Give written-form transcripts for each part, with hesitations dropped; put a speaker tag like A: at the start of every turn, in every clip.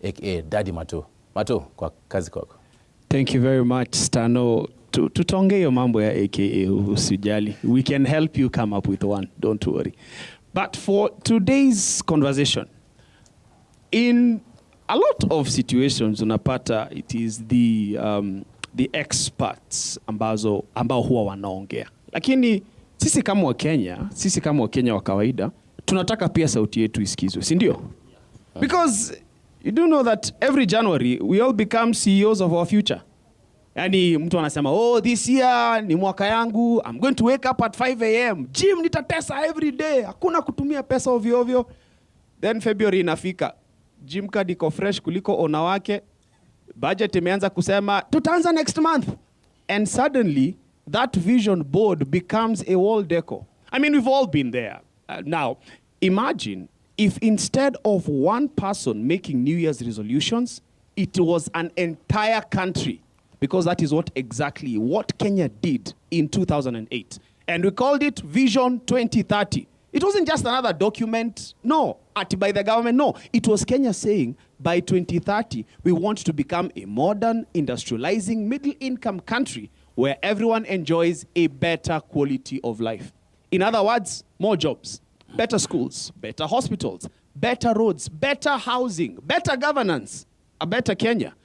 A: aka Daddie Marto. Marto, kwa kazi kwako.
B: Thank you very much, Stano. Tutonge hiyo mambo ya aka usijali. We can help you come up with one, don't worry. But for today's conversation, in a lot of situations unapata it is the experts ambao huwa wanaongea. Lakini sisi kama Wakenya wa kawaida, tunataka pia sauti yetu isikizwe, si ndio? Because you do know that every January we all become CEOs of our future. Yani mtu anasema, oh, this year ni mwaka yangu, I'm going to wake up at 5 a.m. Gym nitatesa every day, hakuna kutumia pesa ovyo ovyo. Then February inafika, gym card iko fresh kuliko ona wake, budget imeanza kusema, tutaanza next month. And suddenly, that vision board becomes a wall decor. I mean, we've all been there. Now, imagine if instead of one person making New Year's resolutions, it was an entire country. Because that is exactly what Kenya did in 2008. And we called it Vision 2030. It wasn't just another document, no, by the government, no. It was Kenya saying, by 2030, we want to become a modern, industrializing, middle-income country where everyone enjoys a better quality of life. In other words, more jobs, better schools, better hospitals, better roads, better housing, better governance, a better Kenya.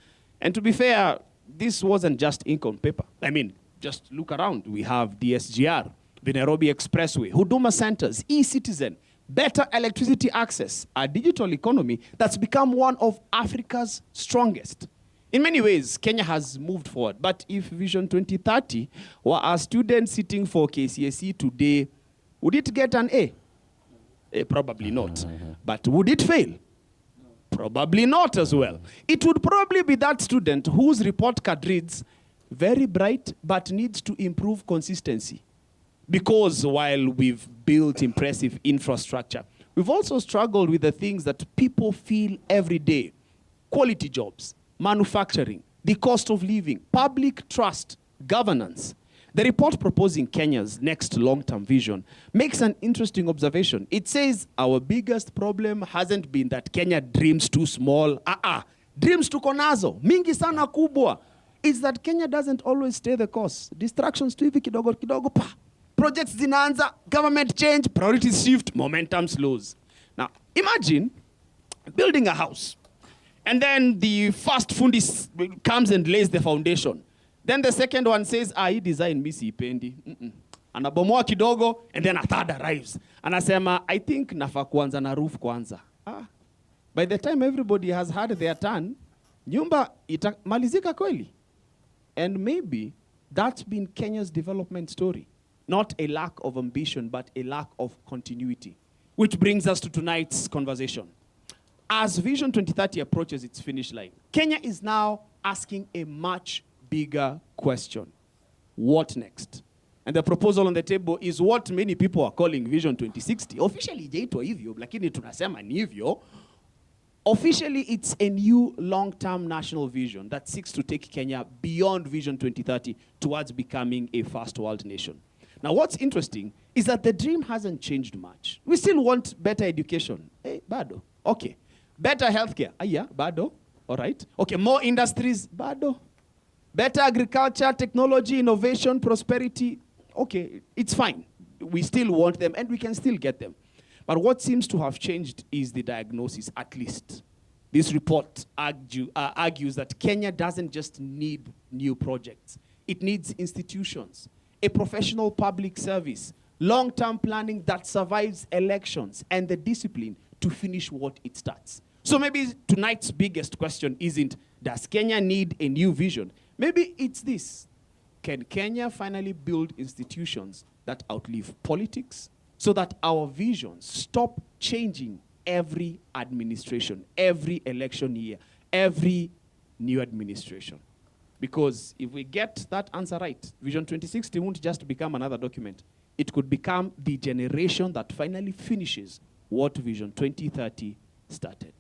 B: And to be fair, this wasn't just ink on paper. I mean, just look around. We have the SGR, the Nairobi Expressway, Huduma Centers, e-Citizen, better electricity access, a digital economy that's become one of Africa's strongest. In many ways, Kenya has moved forward. But if Vision 2030 were a student sitting for KCSE today, would it get an A? Probably not. But would it fail? Probably not as well. It would probably be that student whose report card reads, very bright, but needs to improve consistency. Because while we've built impressive infrastructure, we've also struggled with the things that people feel every day. Quality jobs, manufacturing, the cost of living, public trust, governance. The report proposing Kenya's next long-term vision makes an interesting observation. It says our biggest problem hasn't been that Kenya dreams too small. Dreams tuko nazo, mingi sana kubwa. It's that Kenya doesn't always stay the course. Distractions tu hivi kidogo kidogo pa. Projects zinaanza, government change, priorities shift, momentum slows. Now, imagine building a house. And then the first fundi comes and lays the foundation. Then the second one says, hii design mi siipendi. Anabomoa kidogo, and then a third arrives. Anasema, I think nafa kuanza na roof kwanza. By the time everybody has had their turn, nyumba itamalizika kweli. And maybe that's been Kenya's development story. Not a lack of ambition, but a lack of continuity. Which brings us to tonight's conversation. As Vision 2030 approaches its finish line, Kenya is now asking a much bigger question. What next? And the proposal on the table is what many people are calling Vision 2060. Officially, jaitwa hivyo, lakini tunasema ni hivyo. Officially, it's a new long-term national vision that seeks to take Kenya beyond Vision 2030 towards becoming a first world nation. Now, what's interesting is that the dream hasn't changed much. We still want better education. Bado. Okay. Better healthcare. Yeah, bado. All right. Okay, more industries. Bado. Better agriculture, technology, innovation, prosperity. Okay, it's fine. We still want them, and we can still get them. But what seems to have changed is the diagnosis, at least. This report argues that Kenya doesn't just need new projects. It needs institutions, a professional public service, long-term planning that survives elections, and the discipline to finish what it starts. So maybe tonight's biggest question isn't, does Kenya need a new vision? Maybe it's this. Can Kenya finally build institutions that outlive politics so that our visions stop changing every administration, every election year, every new administration? Because if we get that answer right, Vision 2060 won't just become another document. It could become the generation that finally finishes what Vision 2030 started.